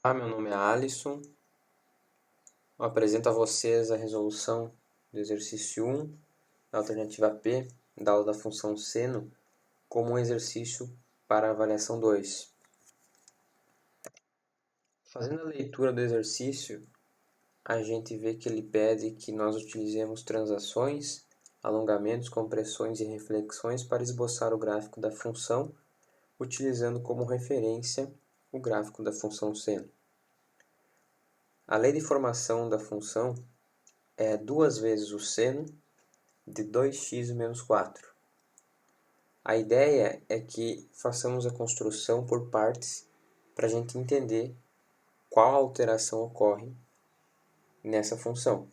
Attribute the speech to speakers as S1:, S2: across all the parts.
S1: Olá, meu nome é Alisson. Eu apresento a vocês a resolução do exercício 1, da alternativa P, da aula da função seno, como um exercício para a avaliação 2. Fazendo a leitura do exercício, a gente vê que ele pede que nós utilizemos transações, alongamentos, compressões e reflexões para esboçar o gráfico da função, utilizando como referência o gráfico da função seno. A lei de formação da função é 2 vezes o seno de 2x menos 4. A ideia é que façamos a construção por partes para a gente entender qual alteração ocorre nessa função.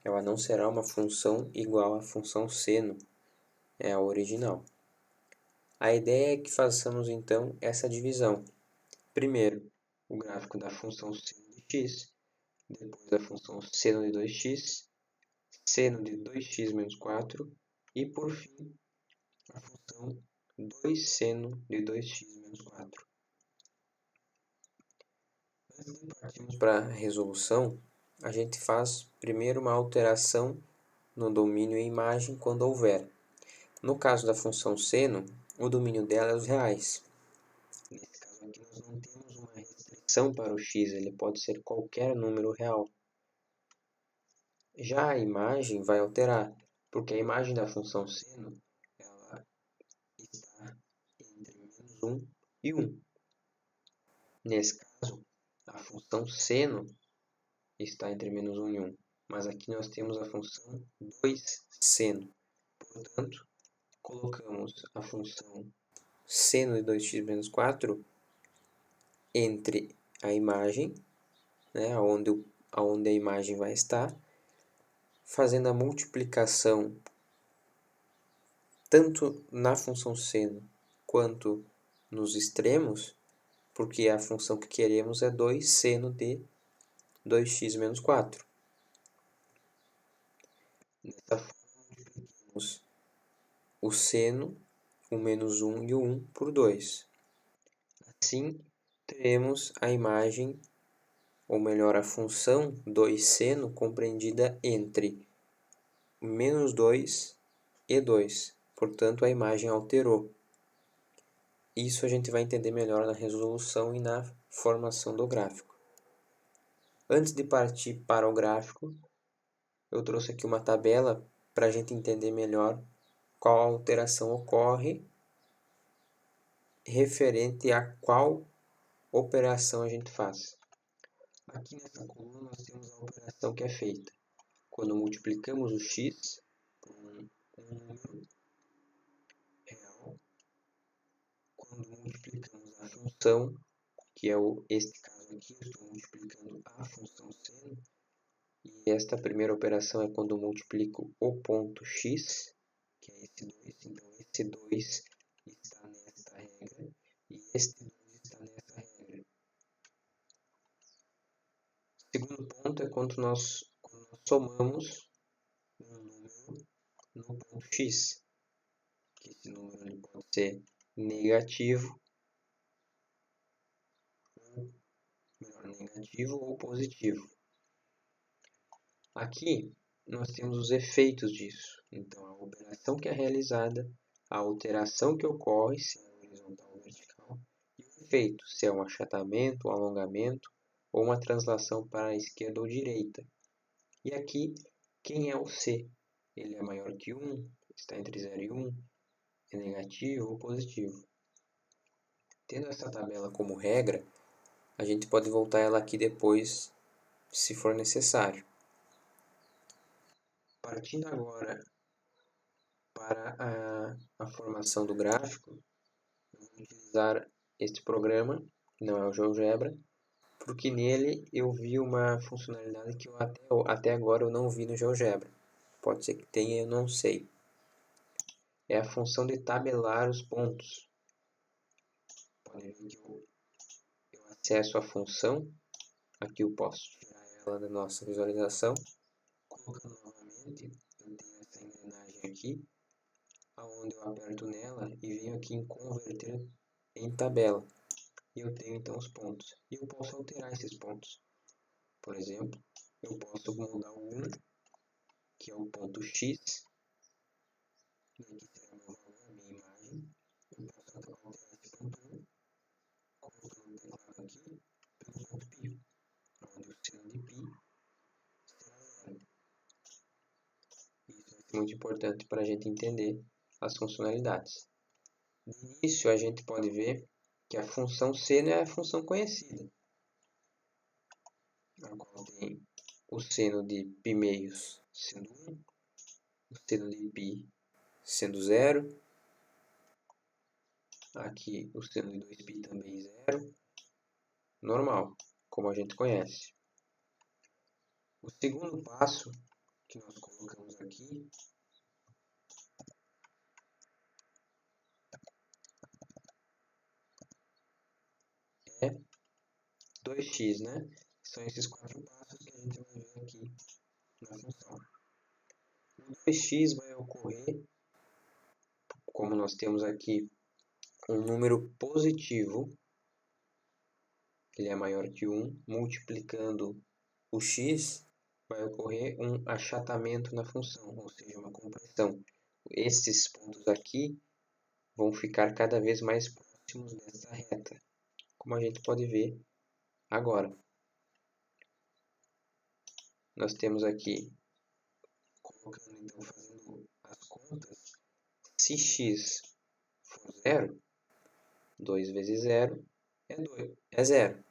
S1: Ela não será uma função igual à função seno, é a original. A ideia é que façamos então essa divisão. Primeiro, o gráfico da função seno de x, depois a função seno de 2x, seno de 2x menos 4 e, por fim, a função 2 seno de 2x menos 4. Antes de partirmos para a resolução, a gente faz primeiro uma alteração no domínio e imagem quando houver. No caso da função seno, o domínio dela é os reais. Nesse caso aqui nós não temos uma restrição para o x, ele pode ser qualquer número real. Já a imagem vai alterar, porque a imagem da função seno ela está entre menos 1 e 1. Nesse caso, a função seno está entre menos 1 e 1. Mas aqui nós temos a função 2 seno. Portanto, colocamos a função seno de 2x menos 4 entre a imagem, né, onde a imagem vai estar, fazendo a multiplicação tanto na função seno quanto nos extremos, porque a função que queremos é 2 seno de 2x menos 4. Dessa forma, multiplicamos o seno, o menos 1 e o 1 por 2. Assim, teremos a imagem, ou melhor, a função 2 seno compreendida entre menos 2 e 2. Portanto, a imagem alterou. Isso a gente vai entender melhor na resolução e na formação do gráfico. Antes de partir para o gráfico, eu trouxe aqui uma tabela para a gente entender melhor qual alteração ocorre referente a qual operação a gente faz. Aqui nessa coluna nós temos a operação que é feita quando multiplicamos o x por um número real, quando multiplicamos a função, que é este caso aqui, eu estou multiplicando a função seno, e esta primeira operação é quando eu multiplico o ponto x, que é esse 2, então esse 2 está nesta regra, e este 2 está nessa regra. O segundo ponto é quando nós somamos um número no ponto x, que esse número ele pode ser negativo, ou positivo. Aqui nós temos os efeitos disso. Então, a operação que é realizada, a alteração que ocorre, se é horizontal ou vertical, e o efeito, se é um achatamento, um alongamento ou uma translação para a esquerda ou direita. E aqui, quem é o C? Ele é maior que 1, está entre 0 e 1, é negativo ou positivo. Tendo essa tabela como regra, a gente pode voltar ela aqui depois, se for necessário. Partindo agora para a formação do gráfico, eu vou utilizar este programa, que não é o GeoGebra, porque nele eu vi uma funcionalidade que até agora eu não vi no GeoGebra. Pode ser que tenha, eu não sei. É a função de tabelar os pontos. Pode ver que eu acesso a função, aqui eu posso tirar ela da nossa visualização, colocando novamente, eu tenho essa engrenagem aqui, onde eu aperto nela e venho aqui em converter em tabela. e eu tenho então os pontos. E eu posso alterar esses pontos. Por exemplo, eu posso mudar o 1, que é o ponto x, e aqui será meu valor, a minha imagem. Eu posso alterar esse ponto 1, colocando o teclado aqui, pelo ponto π, onde o seno de π será 0. Isso vai ser muito importante para a gente entender as funcionalidades. No início, a gente pode ver que a função seno é a função conhecida, a qual tem o seno de π meios sendo 1, o seno de π sendo 0, aqui o seno de 2π também 0, normal, como a gente conhece. O segundo passo que nós colocamos aqui é 2x, né? São esses 4 passos que a gente vai ver aqui na função. O 2x vai ocorrer, como nós temos aqui um número positivo, ele é maior que 1, multiplicando o x, vai ocorrer um achatamento na função, ou seja, uma compressão. Esses pontos aqui vão ficar cada vez mais próximos dessa reta, como a gente pode ver agora. Nós temos aqui, colocando então, fazendo as contas, se x for 0, 2 vezes 0 é 0.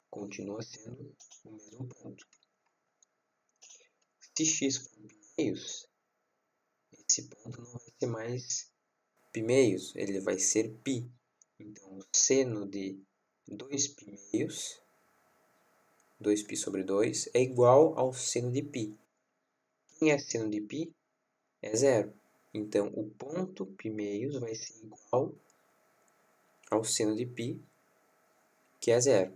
S1: Continua sendo o mesmo ponto. Se x for π meios, esse ponto não vai ser mais π meios, ele vai ser π. Então, o seno de 2π meios, 2π sobre 2, é igual ao seno de π. Quem é seno de π? É 0. Então, o ponto π meios vai ser igual ao seno de π, que é 0.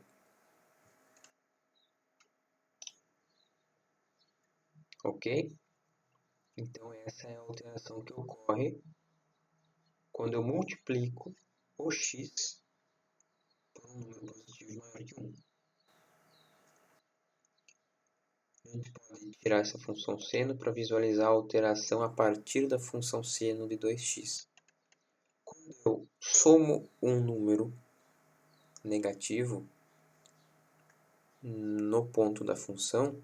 S1: Ok? Então, essa é a alteração que ocorre quando eu multiplico o x por um número positivo maior que 1. A gente pode tirar essa função seno para visualizar a alteração a partir da função seno de 2x. Quando eu somo um número negativo no ponto da função,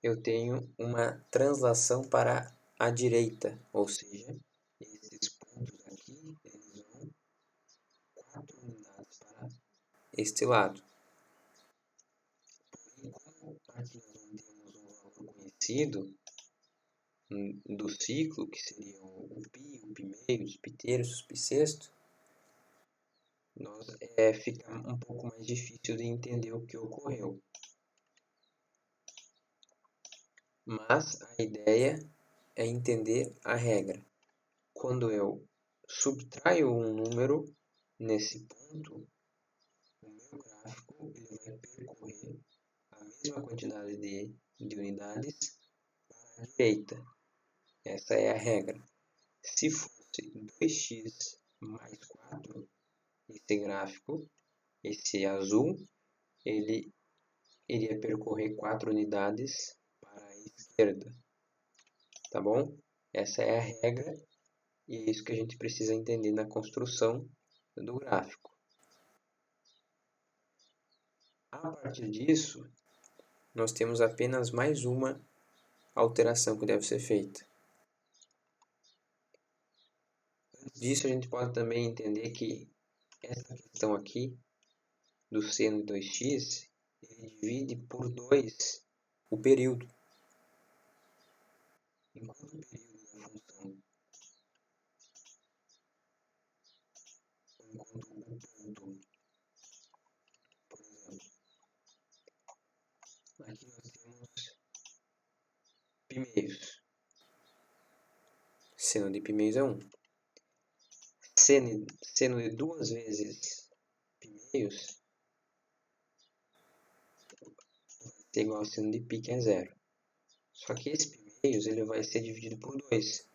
S1: eu tenho uma translação para a direita, ou seja, esses pontos aqui eles vão 4 unidades para este lado. Porém, como aqui nós não temos um valor conhecido do ciclo, que seriam o π, o π meios, os π terços, os π sexto, fica um pouco mais difícil de entender o que ocorreu. Mas a ideia é entender a regra. Quando eu subtraio um número nesse ponto, o meu gráfico ele vai percorrer a mesma quantidade de unidades para a direita. Essa é a regra. Se fosse 2x mais 4, esse gráfico, esse azul, ele iria percorrer 4 unidades para a esquerda. Tá bom? Essa é a regra e é isso que a gente precisa entender na construção do gráfico. A partir disso, nós temos apenas mais uma alteração que deve ser feita. Antes disso, a gente pode também entender que essa questão aqui do seno de 2x, ele divide por 2 o período. Enquanto o período da função, enquanto o ponto, por exemplo, aqui nós temos π meios. Seno de π meios é 1. Seno de 2 vezes π meios vai ser igual ao seno de π, que é 0. Só que esse π meios ele vai ser dividido por 2.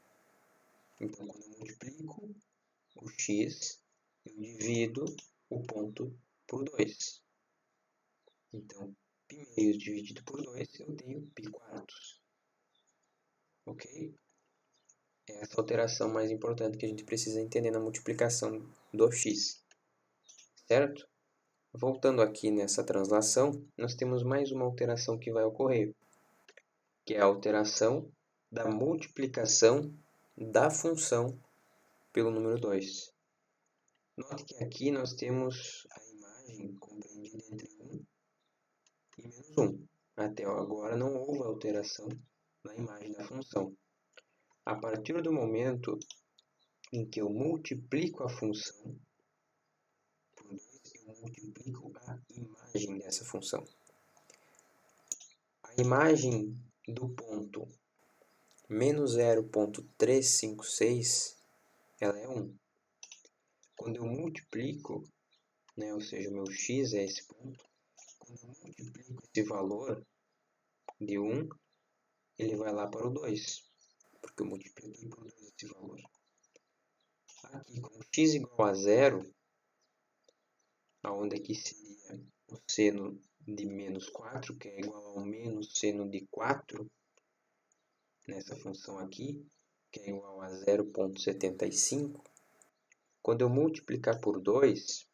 S1: Então, quando eu multiplico o x eu divido o ponto por 2. Então, π² dividido por 2, eu tenho π². Ok? É essa alteração mais importante que a gente precisa entender na multiplicação do x. Certo? Voltando aqui nessa translação, nós temos mais uma alteração que vai ocorrer, que é a alteração da multiplicação da função pelo número 2. Note que aqui nós temos a imagem compreendida entre 1 e menos 1. Até agora não houve alteração na imagem da função. A partir do momento em que eu multiplico a função por 2, eu multiplico a imagem dessa função. A imagem do ponto menos 0,356, ela é 1. Quando eu multiplico, ou seja, o meu x é esse ponto, quando eu multiplico esse valor de 1, ele vai lá para o 2, porque eu multipliquei por 2 esse valor. Aqui, com x igual a 0, onde aqui seria o seno de menos 4, que é igual ao menos seno de 4, nessa função aqui, que é igual a 0,75, quando eu multiplicar por 2,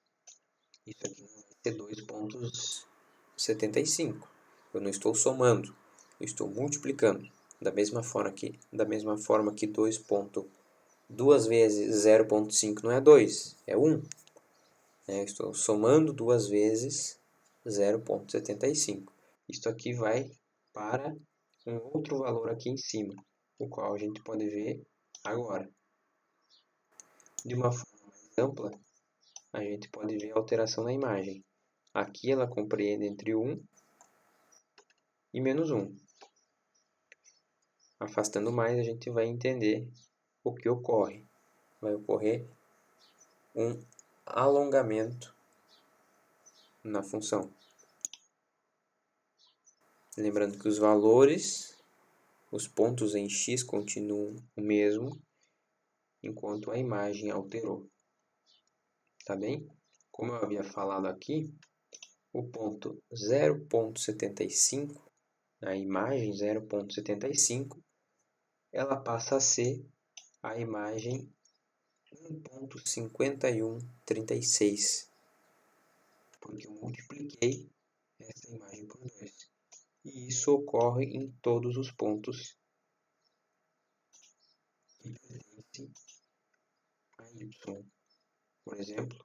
S1: isso aqui não vai ser 2,75. Eu não estou somando, eu estou multiplicando. Da mesma forma que 2 vezes 0,5 não é 2, é 1. Eu estou somando 2 vezes 0,75. Isto aqui vai para um outro valor aqui em cima, o qual a gente pode ver agora. De uma forma mais ampla, a gente pode ver a alteração na imagem. Aqui ela compreende entre 1 e menos 1. Afastando mais, a gente vai entender o que ocorre. Vai ocorrer um alongamento na função. Lembrando que os valores, os pontos em x continuam o mesmo, enquanto a imagem alterou. Tá bem? Como eu havia falado aqui, o ponto 0,75, a imagem 0,75, ela passa a ser a imagem 1,5136, porque eu multipliquei essa imagem por 2. E isso ocorre em todos os pontos que pertencem a y. Por exemplo,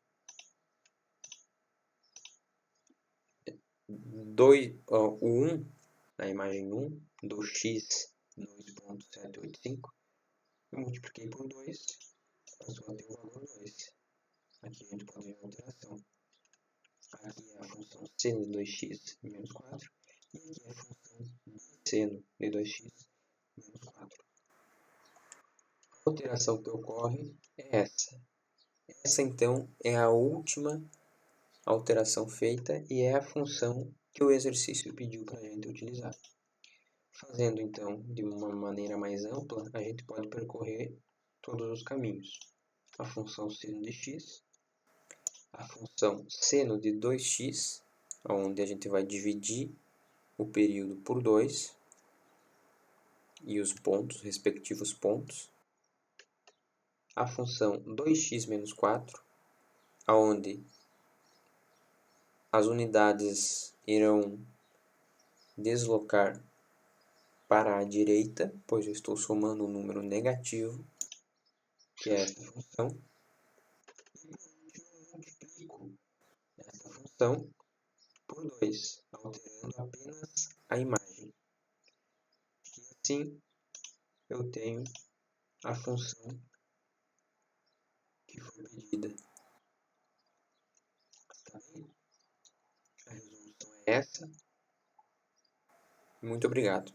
S1: o 1, na imagem 1, do x 2,785, eu multipliquei por 2, passou a ter o valor 2. Aqui a gente pode ver a alteração. Aqui é a função seno de 2x menos 4, e aqui é a função seno de 2x menos 4. A alteração que ocorre é essa. Essa, então, é a última alteração feita e é a função que o exercício pediu para a gente utilizar. Fazendo, então, de uma maneira mais ampla, a gente pode percorrer todos os caminhos. A função seno de x, a função seno de 2x, onde a gente vai dividir o período por 2 e os pontos, respectivos pontos. A função 2x menos 4, onde as unidades irão deslocar para a direita, pois eu estou somando um número negativo, que é essa função. E por último, eu multiplico essa função por 2, alterando apenas a imagem. E assim, eu tenho a função que foi pedida. Tá bem? A resolução é essa. Muito obrigado.